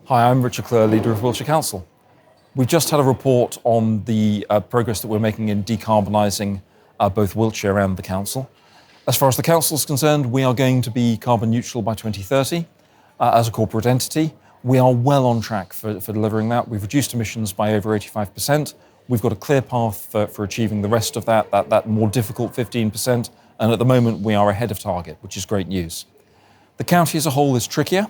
Hi, I'm Richard Clewer, leader of Wiltshire Council. We've just had a report on the progress that we're making in decarbonising both Wiltshire and the council. As far as the council is concerned, we are going to be carbon neutral by 2030 as a corporate entity. We are well on track for delivering that. We've reduced emissions by over 85%. We've got a clear path for achieving the rest of that more difficult 15%, and at the moment we are ahead of target, which is great news. The county as a whole is trickier.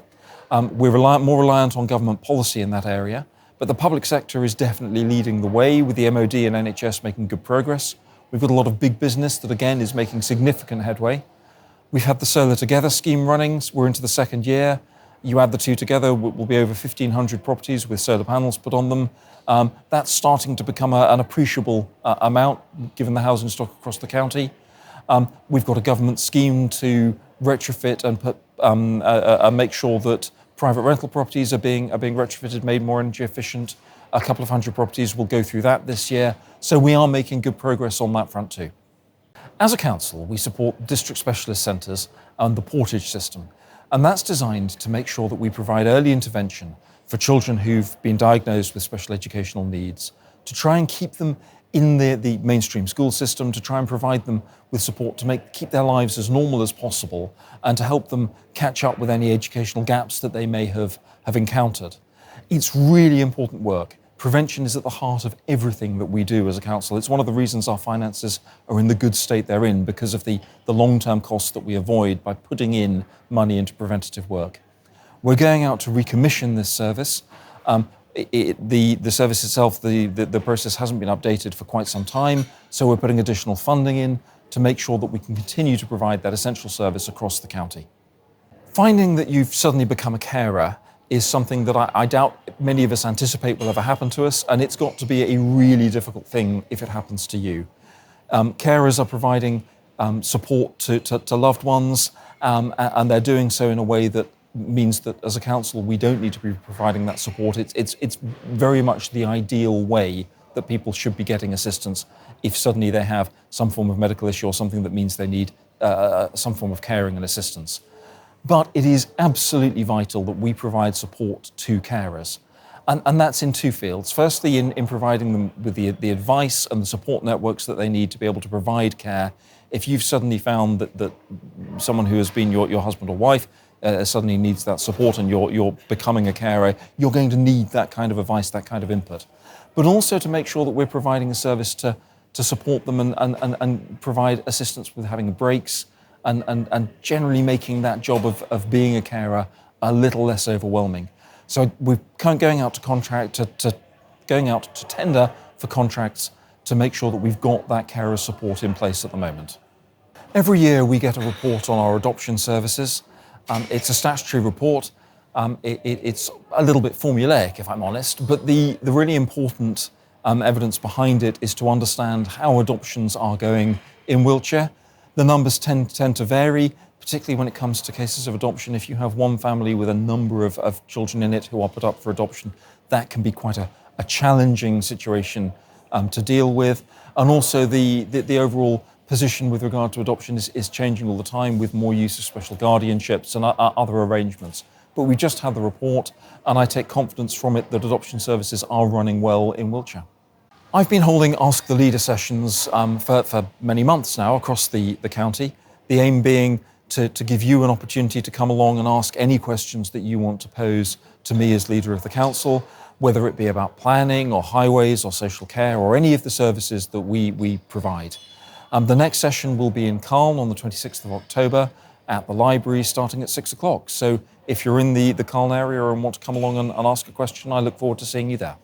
We're more reliant on government policy in that area, but the public sector is definitely leading the way, with the MOD and NHS making good progress. We've got a lot of big business that again is making significant headway. We've had the Solar Together scheme running. We're into the second year. You add the two together, will be over 1,500 properties with solar panels put on them. That's starting to become an appreciable amount given the housing stock across the county. We've got a government scheme to retrofit and make sure that private rental properties are being retrofitted, made more energy efficient. A couple of hundred properties will go through that this year. So we are making good progress on that front too. As a council, we support district specialist centres and the portage system. And that's designed to make sure that we provide early intervention for children who've been diagnosed with special educational needs, to try and keep them in the mainstream school system, to try and provide them with support to keep their lives as normal as possible, and to help them catch up with any educational gaps that they may have encountered. It's really important work. Prevention is at the heart of everything that we do as a council. It's one of the reasons our finances are in the good state they're in, because of the long-term costs that we avoid by putting in money into preventative work. We're going out to recommission this service. The service itself, the process hasn't been updated for quite some time, so we're putting additional funding in to make sure that we can continue to provide that essential service across the county. Finding that you've suddenly become a carer is something that I doubt many of us anticipate will ever happen to us, and it's got to be a really difficult thing if it happens to you. Carers are providing support to loved ones, and they're doing so in a way that means that as a council we don't need to be providing that support. It's very much the ideal way that people should be getting assistance if suddenly they have some form of medical issue or something that means they need some form of caring and assistance. But it is absolutely vital that we provide support to carers. And that's in two fields. Firstly, in providing them with the advice and the support networks that they need to be able to provide care. If you've suddenly found that someone who has been your husband or wife suddenly needs that support and you're becoming a carer, you're going to need that kind of advice, that kind of input. But also to make sure that we're providing a service to support them and provide assistance with having breaks and generally making that job of being a carer a little less overwhelming. So we're going out to going out to tender for contracts to make sure that we've got that carer support in place at the moment. Every year we get a report on our adoption services. It's a statutory report. It's a little bit formulaic, if I'm honest, but the really important evidence behind it is to understand how adoptions are going in Wiltshire. The numbers tend to vary, particularly when it comes to cases of adoption. If you have one family with a number of children in it who are put up for adoption, that can be quite a challenging situation to deal with. And also the overall position with regard to adoption is changing all the time, with more use of special guardianships and other arrangements. But we just had the report, and I take confidence from it that adoption services are running well in Wiltshire. I've been holding Ask the Leader sessions for many months now across the county, the aim being to give you an opportunity to come along and ask any questions that you want to pose to me as leader of the council, whether it be about planning or highways or social care or any of the services that we provide. The next session will be in Cllr on the 26th of October at the library, starting at 6 o'clock. So if you're in the Cllr area and want to come along and ask a question, I look forward to seeing you there.